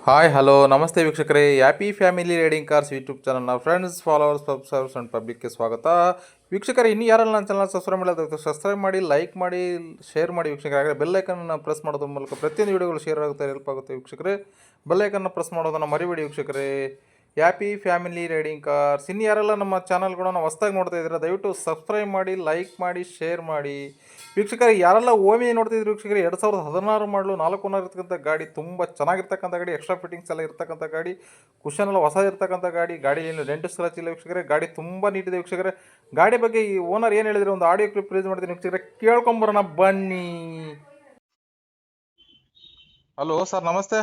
Hi hello ನಮಸ್ತೆ ವೀಕ್ಷಕರೇ, happy family riding cars YouTube ಚಾನಲ್ನ ಫ್ರೆಂಡ್ಸ್, ಫಾಲೋವರ್ಸ್, ಸಬ್ಸ್ಕ್ರೈಬರ್ಸ್ ಆ್ಯಂಡ್ ಪಬ್ಲಿಕ್ಗೆ ಸ್ವಾಗತ. ವೀಕ್ಷಕರೇ, ಇನ್ನೂ ಯಾರೆಲ್ಲ ನನ್ನ ಚಾನಲ್ ಸಬ್ಸ್ಕ್ರೈಬ್ ಮಾಡೋದು ಸಬ್ಸ್ಕ್ರೈಬ್ ಮಾಡಿ, ಲೈಕ್ ಮಾಡಿ, ಶೇರ್ ಮಾಡಿ ವೀಕ್ಷಕರೇ. ಹಾಗೆ ಬೆಲ್ಲೈಕನ್ನ ಪ್ರೆಸ್ ಮಾಡೋದ್ರ ಮೂಲಕ ಪ್ರತಿಯೊಂದು ವೀಡಿಯೋಗಳು ಶೇರ್ ಆಗುತ್ತೆ, ಹೆಲ್ಪ್ ಆಗುತ್ತೆ ವೀಕ್ಷಕರೇ. ಬೆಲ್ಲೈಕನ್ನ ಪ್ರೆಸ್ ಮಾಡೋದನ್ನು ಮರಿಬೇಡಿ ವೀಕ್ಷಕರೇ. Happy family riding cars. ಇನ್ನು ಯಾರೆಲ್ಲ ನಮ್ಮ ಚಾನಲ್ಗಳನ್ನು ಹೊಸ್ದಾಗಿ ನೋಡ್ತಾ ಇದ್ದೀರಾ, ದಯವಿಟ್ಟು ಸಬ್ಸ್ಕ್ರೈಬ್ ಮಾಡಿ, ಲೈಕ್ ಮಾಡಿ, ಶೇರ್ ಮಾಡಿ ವೀಕ್ಷಕರೇ. ಯಾರೆಲ್ಲ ಓಮಿ ನೋಡ್ತಿದ್ರು ವೀಕ್ಷಕರೇ, 2016 ಮಾಡಲು 4 ಇರ್ತಕ್ಕಂಥ ಗಾಡಿ, ತುಂಬ ಚೆನ್ನಾಗಿರ್ತಕ್ಕಂಥ ಗಾಡಿ, ಎಕ್ಸ್ಟ್ರಾ ಫಿಟ್ಟಿಂಗ್ಸ್ ಎಲ್ಲ ಇರ್ತಕ್ಕಂಥ ಗಾಡಿ, ಕುಷನ್ ಎಲ್ಲ ಹೊಸ ಇರ್ತಕ್ಕಂಥ ಗಾಡಿ ಏನು ಡೆಂಟ್ ಸ್ಕ್ರಾಚ್ ಇಲ್ಲ ವೀಕ್ಷಕರೇ. ಗಾಡಿ ತುಂಬ ನೀಟಿದೆ ವೀಕ್ಷಕರೇ. ಗಾಡಿ ಬಗ್ಗೆ ಈ ಓನರ್ ಏನು ಹೇಳಿದ್ರೆ ಒಂದು ಆಡಿಯೋ ಕ್ಲಿಪ್ ರಿಲೀಸ್ ಮಾಡ್ತೀನಿ ವೀಕ್ಷಕರೇ, ಕೇಳ್ಕೊಂಬರೋಣ ಬನ್ನಿ. ಹಲೋ ಸರ್, ನಮಸ್ತೆ.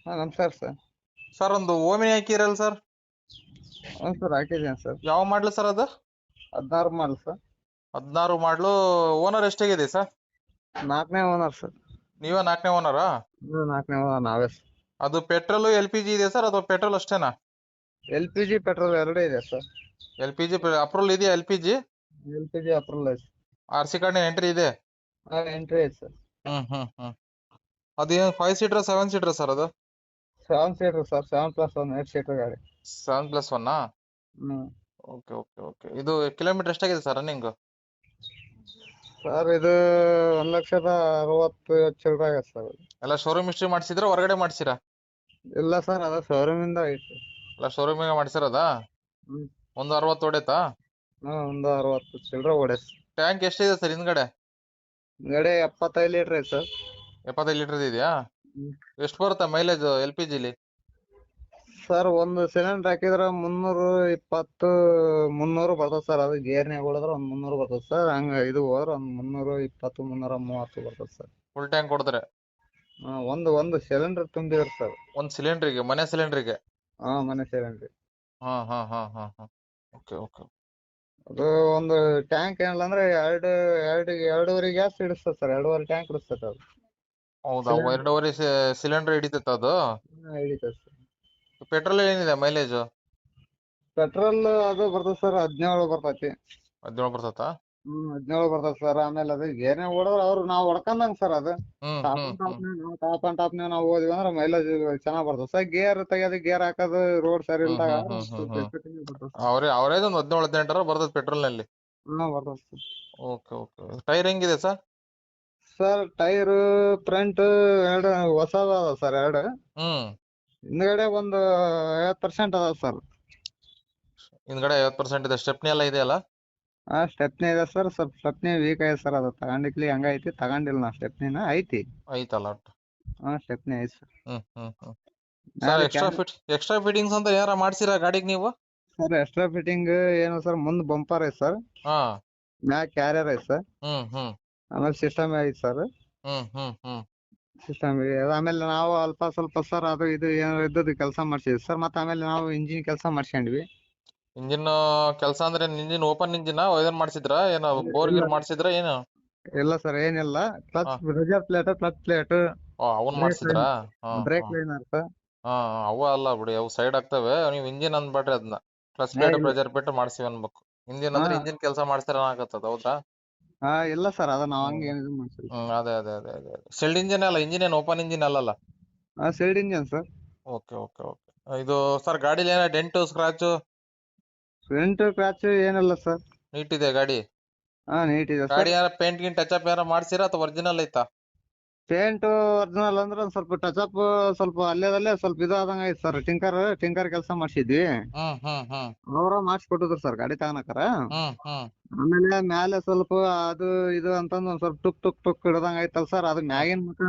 ಹಾಂ ನಮಸ್ಕಾರ ಸರ್. ಸರ್, ಒಂದು ಓಮಿನಿ ಹಾಕಿರಲ್ಲ ಸರ್? ಹ್ಞೂ ಸರ್, ಹಾಕಿದ್ದೀನಿ ಸರ್. ಯಾವ ಮಾಡಲು ಸರ್ ಅದು? 16 ಮಾಡಲ್ ಸರ್. 16 ಮಾಡಲು. ಓನರ್ ಎಷ್ಟಾಗಿದೆ ಸರ್? 4ನೇ ಓನರ್ ಸರ್. ನೀವೇ 4ನೇ ಓನರಾ? 4ನೇ ಓನರ್ ನಾವೇ ಸರ್. ಅದು ಪೆಟ್ರೋಲು LPG ಇದೆ ಸರ್, ಅಥವಾ ಪೆಟ್ರೋಲ್ ಅಷ್ಟೇನಾ? LPG ಪೆಟ್ರೋಲ್ ಎರಡೇ ಇದೆ ಸರ್. LPG ಅಪ್ರೂವಲ್ ಇದೆಯಾ? LPG LPG ಅಪ್ರೂವಲ್ ಐತೆ. RC ಕಾರ್ಡ್ ಎಂಟ್ರಿ ಇದೆ? ಎಂಟ್ರಿ ಐತೆ ಸರ್. ಅದೇನು 5 ಸೀಟರ್ 7 ಸೀಟರ್ ಸರ್ ಅದು? 7 ಸೀಟರ್ ಸರ್. 7+1 8 ಸೀಟರ್ ಗಾಡಿ. 7+1? Okay okay okay. ಇದು ಕಿಲೋಮೀಟರ್ ಎಷ್ಟಾಗಿದೆ ಸರ್ ರನ್ನಿಂಗ್? ಸರ್ ಇದು 1,60,60 ಚಿಲ್ಲರೆ ಆಗತ್ತೆ ಸರ್. ಎಲ್ಲ ಶೋರೂಮ್ ಹಿಸ್ಟ್ರಿ ಮಾಡಿಸಿದ್ರೆ ಹೊರಗಡೆ ಮಾಡಿಸಿರಾ? ಇಲ್ಲ ಸರ್, ಅದು ಶೋರೂಮಿಂದ ಐತೆ. ಎಲ್ಲ ಶೋರೂಮಿಗೆ ಮಾಡಿಸಿರೋದಾ? ಒಂದು 60 ಹೊಡೆತಾ? ಒಂದು 60 ಚಿಲ್ಲರೆ ಹೊಡೆಸ್. ಟ್ಯಾಂಕ್ ಎಷ್ಟಿದೆ ಸರ್ ಹಿಂದ್ಗಡೆ? ಗಾಡಿ 75 ಲೀಟರ್ ಐತೆ ಸರ್. 75 ಲೀಟರ್ ಇದೆಯಾ? ಎಷ್ಟು ಬರುತ್ತೆ ಮೈಲೇಜ್ LPGಲಿ? ಸರ್, ಒಂದು ಸಿಲಿಂಡರ್ ಹಾಕಿದ್ರೆ 320 300 ಬರ್ತದೆ ಸರ್. ಅದು ಗೇರ್ನ್ಯಾಗ ಹೊಡೆದ್ರೆ ಒಂದು 300 ಬರ್ತದೆ ಸರ್. ಹಂಗ ಇದು ಹೋದ್ರೆ ಒಂದು 320 330 ಬರ್ತದೆ ಸರ್. ಫುಲ್ ಟ್ಯಾಂಕ್ ಹೊಡೆದ್ರೆ? ಒಂದು ಸಿಲಿಂಡರ್ ತುಂಬಿದ್ರೆ ಸರ್. ಒಂದು ಸಿಲಿಂಡ್ರಿಗೆ, ಮನೆ ಸಿಲಿಂಡ್ರಿಗೆ? ಮನೆ ಸಿಲಿಂಡ್ರಿ. Okay okay. ಅದು ಒಂದು ಟ್ಯಾಂಕ್ ಏನಿಲ್ಲ ಅಂದ್ರೆ ಎರಡೂವರೆ ಗ್ಯಾಸ್ ಹಿಡಿಸ್ತದೆ ಸರ್. 2.5 ಟ್ಯಾಂಕ್ ಹಿಡಿಸ್ತದೆ ಅದು. ಹೌದಾ? 2.5 ಸಿಲಿಂಡರ್ ಹಿಡಿತೈತೆ ಅದು? ಹಿಡಿತದೆ ಸರ್. ಪೆಟ್ರೋಲ್ ಏನಿದೆ ಮೈಲೇಜ್? ಪೆಟ್ರೋಲ್ ಅದು ಬರ್ತದೆ ಸರ್, 17 ಬರ್ತೈತಿ. 17 ಬರ್ತತಾ? 17 ಬರ್ತದೆ ಸರ್. ಆಮೇಲೆ ಅದು ಗೇರ್ನ್ಯಾಗ ಹೊಡೆದ್ರೆ ನಾವು ಹೊಡ್ಕೊಂಡಂಗ್ ಸರ್. ಅದು ಟಾಪ್ ಅಂಡ್ ಟಾಪ್ ನಾವು ಹೋದ್ವಿ ಅಂದ್ರೆ ಮೈಲೇಜ್ ಚೆನ್ನಾಗ್ ಬರ್ತದೆ ಸರ್. ಗೇರ್ ತೆಗಿಯೋದು, ಗೇರ್ ಹಾಕೋದು ರೋಡ್ ಸರಿ ಇಲ್ದಾಗ ಅವರೇಜ್ ಒಂದು 17-18 ಬರ್ತದೆ ಪೆಟ್ರೋಲ್ ನಲ್ಲಿ? ಬರ್ತದೆ ಸರ್. Okay okay. ಟೈರ್ ಹೆಂಗಿದೆ ಸರ್? ಸರ್, ಟೈರ್ ಫ್ರಂಟ್ ಎರಡು ಹೊಸದ ಅದ ಸರ್. ಎರಡು ಹಿಂದ್ಗಡೆ ಒಂದು 50% ಅದ ಸರ್. ಹಿಂದ್ಗಡೆ 50% ಇದೆ. ಸ್ಟೆಪ್ನಿ ಎಲ್ಲ ಇದೆಯಲ್ಲ? ಸ್ಟೆಪ್ನಿ ಇದೆ ಸರ್. ಸ್ವಲ್ಪ ಸ್ಟೆಪ್ನಿ ವೀಕ್ ಐತೆ ಸರ್. ಅದು ತಗೊಂಡಿಕ್ಲಿ ಹಂಗೈತಿ. ತಗೊಂಡಿಲ್ಲ ನಾ ಸ್ಟೆಪ್ನಿನ. ಐತಿ ಐತಲ್ಲ? ಸ್ಟೆಪ್ನಿ ಐತಿ ಸರ್. ಸರ್, ಎಕ್ಸ್ಟ್ರಾ ಫಿಟ್ಟಿಂಗ್ಸ್ ಅಂತ ಯಾರ ಮಾಡ್ಸಿರಾ ಗಾಡಿಗೆ ನೀವು? ಸರ್, ಎಕ್ಸ್ಟ್ರಾ ಫಿಟ್ಟಿಂಗ್ ಏನು ಸರ್, ಮುಂದ್ ಬಂಪರ್ ಐತೆ ಸರ್. ಮ್ಯಾಗ ಕ್ಯಾರಿಯರ್ ಐತೆ ಸರ್. ಆಮೇಲೆ ಸಿಸ್ಟಮ್ ಐತೆ ಸರ್. ಸಿಸ್ಟಮ್ ಆಮೇಲೆ ನಾವು ಅಲ್ಪ ಸ್ವಲ್ಪ ಸರ್ ಅದು ಇದು ಏನೋ ಇದ್ದದ್ದು ಕೆಲಸ ಮಾಡ್ಸಿದ್ವಿ ಸರ್. ಮತ್ತೆ ಆಮೇಲೆ ನಾವು ಇಂಜಿನ್ ಕೆಲಸ ಮಾಡ್ಸ್ಕೊಂಡ್ವಿ. ಇಂಜಿನ್ ಕೆಲಸ ಅಂದ್ರೆ ಇಂಜಿನ್ ಓಪನ್ ಇಂಜಿನ್ ಇದನ್ ಮಾಡ್ಸಿದ್ರ? ಏನೋ ಬೋರ್ ಗೀರ್ ಮಾಡ್ಸಿದ್ರ ಏನು? ಇಲ್ಲ ಸರ್, ಏನಿಲ್ಲ. Clutch reserve plate, clutch plate ಅವನ್ ಮಾಡ್ಸಿದ್ರಾ? Break liner sir. ಅವ ಅಲ್ಲ ಬಿಡಿ, ಅವು ಸೈಡ್ ಆಗ್ತವೆ. ನೀವು ಇಂಜಿನ್ ಅಂದ್ಬಿಟ್ರಿ ಅದನ್ನ. ಕ್ಲಚ್ ಪ್ಲೇಟ್, ಪ್ರೆಜರ್ ಪ್ಲೇಟ್ ಮಾಡ್ಸಿವಿ ಅನ್ಬೇಕು. ಇಂಜಿನ್ ಅಂದ್ರೆ ಇಂಜಿನ್ ಕೆಲಸ ಮಾಡ್ಸಿರ ಆಗತ್ತದ? ಹೌದಾ? ಇಲ್ಲ ಸರ್, ಅದ ನಾವ್ ಹಂಗ ಏನಿದು ಮಾಡ್ಸಿಲ್ಲ. ಅದೇ ಅದೇ ಅದೇ ಅದೇ. ಶೆಲ್ಡ್ ಇಂಜಿನ್ ಅಲ್ಲ, ಇಂಜಿನ್ ಏನು ಓಪನ್ ಇಂಜಿನ್ ಅಲ್ಲಲ್ಲ? Side engine sir. Okay okay okay. ಇದು ಸರ್, ಗಾಡಿಲಿ ಏನೋ ಡೆಂಟು ಸ್ಕ್ರಾಚು? ಫ್ರಂಟ್ ಕ್ರಾಚ್ ಏನಿಲ್ಲ ಸರ್. ನೀಟ್ ಇದೆ ಗಾಡಿ? ನೀಟ್ ಇದೆ ಸರ್. ಗಾಡಿ ಯಾರ ಪೇಂಟ್ ಗಿಂಟ್ ಟಚ್ ಅಪ್ ಯಾರ ಮಾಡ್ಸಿರಾ ಅಥವಾ ಒರಿಜಿನಲ್ ಐತಾ? ಪೇಂಟ್ ಒರಿಜಿನಲ್ ಅಂದ್ರೆ ಒಂದ್ ಸ್ವಲ್ಪ ಟಚ್ ಅಪ್ ಸ್ವಲ್ಪ ಅಲ್ಲೇದಲ್ಲೇ ಸ್ವಲ್ಪ ಇದು ಆದಂಗ ಐತಿ ಸರ್. ಟಿಂಕರ್ ಕೆಲಸ ಮಾಡ್ಸಿದ್ವಿ. ಅವ್ರ ಮಾಡಿಸ್ಕೊಟ್ಟಿದ್ರು ಸರ್ ಗಾಡಿ ತಗೊಳಕರ. ಆಮೇಲೆ ಮ್ಯಾಲೆ ಸ್ವಲ್ಪ ಅದು ಇದು ಅಂತಂದ್ ಒಂದ್ ಸ್ವಲ್ಪ ಟುಕ್ ಟುಕ್ ಟುಕ್ ಹಿಡ್ದಂಗ ಐತಲ್ ಸರ್. ಅದ್ ಮ್ಯಾಗಿನ ಮುಖ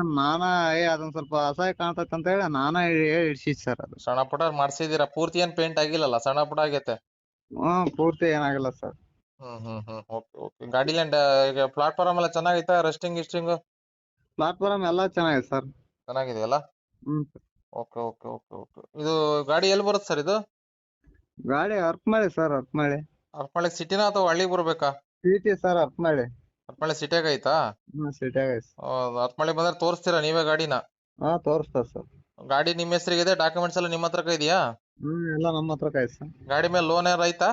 ಅದೊಂದ್ ಸ್ವಲ್ಪ ಅಸಹ್ಯ ಕಾಣ್ತೈತೆ ಅಂತ ಹೇಳಿ ಇಡ್ಸಿದ್ ಸರ್. ಅದು ಸಣ್ಣ ಪುಟ ಮಾಡ್ಸಿದೀರಾ? ಪೂರ್ತಿ ಏನ್ ಪೇಂಟ್ ಆಗಿಲ್ಲಲ್ಲ, ಸಣ್ಣ ಪುಟ ಆಗೈತೆ? ಪೂರ್ತಿ ಏನಾಗಿಲ್ಲ ಸರ್. Okay okay. ಗಾಡಿಲಿ ಈಗ ಪ್ಲಾಟ್ಫಾರ್ಮ್ ಎಲ್ಲ ಚೆನ್ನಾಗೈತಾ? ರೆಸ್ಟಿಂಗ್ ಗಿಸ್ಟಿಂಗ್? ಪ್ಲಾಟ್ಫಾರ್ಮ್ ಎಲ್ಲ ಚೆನ್ನಾಗಿದೆ ಸರ್. ಚೆನ್ನಾಗಿದೆಯಲ್ಲ? Okay okay okay okay. ಇದು ಗಾಡಿ ಎಲ್ಲಿ ಬರುತ್ತೆ ಸರ್ ಇದು? ಗಾಡಿ ಅರ್ಪಮಳೆ ಸರ್. ಅರ್ಪಮಳೆ. ಅರ್ಪಮಳೆ ಸಿಟಿನಾ ಅಥವಾ ಹಳ್ಳಿಗೆ ಬರ್ಬೇಕಾ? City sir. ಅರ್ಪಮಳೆ. ಅರ್ಪಮಳೆ ಸಿಟಿಯಾಗ ಐತಾ? ಸಿಟಿಯಾಗ ಐತಿ. ಅರ್ಪಮಳೆ ಬಂದ್ರೆ ತೋರಿಸ್ತೀರಾ ನೀವೇ ಗಾಡಿನ? ತೋರಿಸ್ತಾರ ಸರ್. ಗಾಡಿ ನಿಮ್ಮ ಹೆಸರಿಗಿದೆ? ಡಾಕ್ಯುಮೆಂಟ್ಸ್ ಎಲ್ಲ ನಿಮ್ಮ ಹತ್ರ ಇದೆಯಾ? ಎಲ್ಲ ನಮ್ಮ ಹತ್ರ ಐತಿ ಸರ್. ಗಾಡಿ ಮೇಲೆ ಲೋನ್ ಏನಾರ ಐತಾ?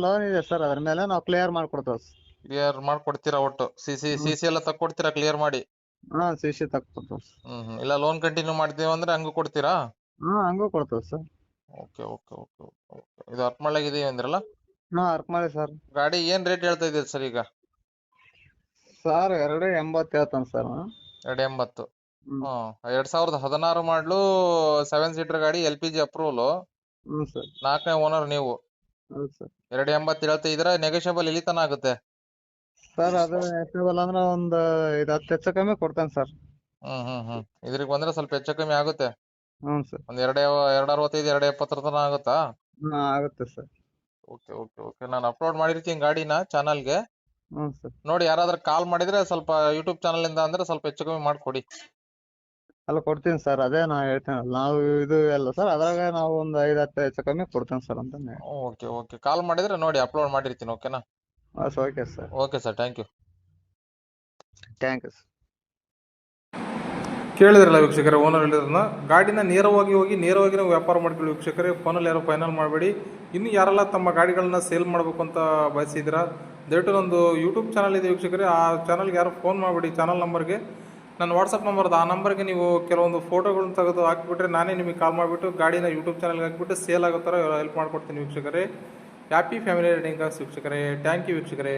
ಲೋನ್ ಇದೆ ಸರ್. ಅದ್ರ ಮೇಲೆ ನಾವು ಕ್ಲಿಯರ್ ಮಾಡ್ಕೊಡ್ತೇವೆ. ಕ್ಲಿಯರ್ ಮಾಡ್ಕೊಡ್ತೀರಾ? ಒಟ್ಟು ಸಿ ಸಿ ಎಲ್ಲ ತಕ್ಕೊಡ್ತೀರಾ ಕ್ಲಿಯರ್ ಮಾಡಿ? ಹಾ CC ತಕ್ಕೊಡ್ತೇವೆ ಸರ್. ಇಲ್ಲ ಲೋನ್ ಕಂಟಿನ್ಯೂ ಮಾಡ್ತೀವಿ ಅಂದ್ರೆ ಹಂಗೂ ಕೊಡ್ತೀರಾ? ಹಾ ಹಂಗೂ ಕೊಡ್ತೇವೆ sir. Okay okay okay okay. ಇದು ಹತ್ಮಳಗಿದೆ ಅಂದ್ರಲ್ಲ, ಹಾ ಅರ್ಕಮಾಳಿ ಸರ್. ಗಾಡಿ ಏನ್ ರೇಟ್ ಹೇಳ್ತಾ ಇದ್ದೀರಿ ಸರ್ ಈಗ? ಸರ್ 280 ಹೇಳ್ತಾನೆ ಸರ್. 280. ಹ್ಮ್ 2016 ಮಾಡ್ಲು 7 ಸೀಟರ್ ಗಾಡಿ, LPG ಅಪ್ರೂವಲ್, ಹ್ಞೂ ಸರ್. 4ನೇ ಓನರ್ ನೀವು. ಹೌದು ಸರ್. 280 ಹೇಳ್ತಾ ಇದ್ರ, ನೆಗೋಷಿಯಬಲ್ ಇಲ್ಲಿ ತನ ಆಗುತ್ತೆ. ಸರ್ ಅದು ಎಷ್ಟೇವಲ್ಲ ಅಂದ್ರೆ ಒಂದು 10 ಹೆಚ್ಚು ಕಮ್ಮಿ ಕೊಡ್ತೇನೆ ಸರ್. ಇದ್ರಿಗೆ ಬಂದ್ರೆ ಸ್ವಲ್ಪ ಹೆಚ್ಚು ಕಮ್ಮಿ ಆಗುತ್ತೆ. ಹ್ಞೂ ಸರ್. ಒಂದ್ 265, 270 ತನ ಆಗುತ್ತಾ? ಹಾ ಆಗುತ್ತೆ ಸರ್. Okay okay okay. ನಾನು ಅಪ್ಲೋಡ್ ಮಾಡಿರ್ತೀನಿ ಗಾಡಿನ ಚಾನಲ್ಗೆ. ಹ್ಞೂ ಸರ್. ನೋಡಿ, ಯಾರಾದ್ರೂ ಕಾಲ್ ಮಾಡಿದ್ರೆ ಸ್ವಲ್ಪ ಯೂಟ್ಯೂಬ್ ಚಾನಲ್ ಇಂದ ಅಂದ್ರೆ ಸ್ವಲ್ಪ ಹೆಚ್ಚು ಕಮ್ಮಿ ಮಾಡ್ಕೊಡಿ. ಅಲ್ಲ ಕೊಡ್ತೀನಿ ಸರ್, ಅದೇ ನಾ ಹೇಳ್ತೇನಲ್ಲ, ನಾವು ಇದು ಎಲ್ಲ ಸರ್ ಅದ್ರಾಗ ನಾವು ಒಂದು 5-10 ಹೆಚ್ಚು ಕಮ್ಮಿ ಕೊಡ್ತೇನೆ ಸರ್ ಅಂತ. Okay okay. ಕಾಲ್ ಮಾಡಿದ್ರೆ ನೋಡಿ ಅಪ್ಲೋಡ್ ಮಾಡಿರ್ತೀನಿ. ಓಕೆನಾ? Okay sir. Okay sir, thank you. Thank you sir. ಕೇಳಿದ್ರಲ್ಲ ವೀಕ್ಷಕರೇ, ಓನರ್ ಹೇಳಿದ್ರನ್ನ ಗಾಡಿನ ನೇರವಾಗಿ ಹೋಗಿ ನೇರವಾಗಿ ನಾವು ವ್ಯಾಪಾರ ಮಾಡ್ಕೊಳ್ಳಿ ವೀಕ್ಷಕರೇ. ಫೋನಲ್ಲಿ ಯಾರು ಫೈನಲ್ ಮಾಡಬೇಡಿ. ಇನ್ನು ಯಾರೆಲ್ಲ ತಮ್ಮ ಗಾಡಿಗಳನ್ನ ಸೇಲ್ ಮಾಡಬೇಕು ಅಂತ ಬಯಸಿದ್ದೀರಾ, ದಯವಿಟ್ಟು ನಂದು ಯೂಟ್ಯೂಬ್ ಚಾನಲ್ ಇದೆ ವೀಕ್ಷಕರೇ, ಆ ಚಾನಲ್ಗೆ ಯಾರು ಫೋನ್ ಮಾಡಬೇಡಿ. ಚಾನಲ್ ನಂಬರ್ಗೆ ನನ್ನ ವಾಟ್ಸಪ್ ನಂಬರ್ ಆ ನಂಬರ್ಗೆ ನೀವು ಕೆಲವೊಂದು ಫೋಟೋಗಳನ್ನ ತೆಗೆದು ಹಾಕಿಬಿಟ್ರೆ ನಾನೇ ನಿಮಗೆ ಕಾಲ್ ಮಾಡಿಬಿಟ್ಟು ಗಾಡಿನ ಯೂಟ್ಯೂಬ್ ಚಾನಲ್ಗೆ ಹಾಕಿಬಿಟ್ಟು ಸೇಲ್ ಆಗೋ ಥರ ಹೆಲ್ಪ್ ಮಾಡ್ಕೊಡ್ತೀನಿ ವೀಕ್ಷಕರೇ. ಹ್ಯಾಪಿ ಫ್ಯಾಮಿಲಿ ರೈಡಿಂಗ್ ಕಾರ್ಸ್ ವೀಕ್ಷಕರೇ. ಥ್ಯಾಂಕ್ ಯು ವೀಕ್ಷಕರೇ.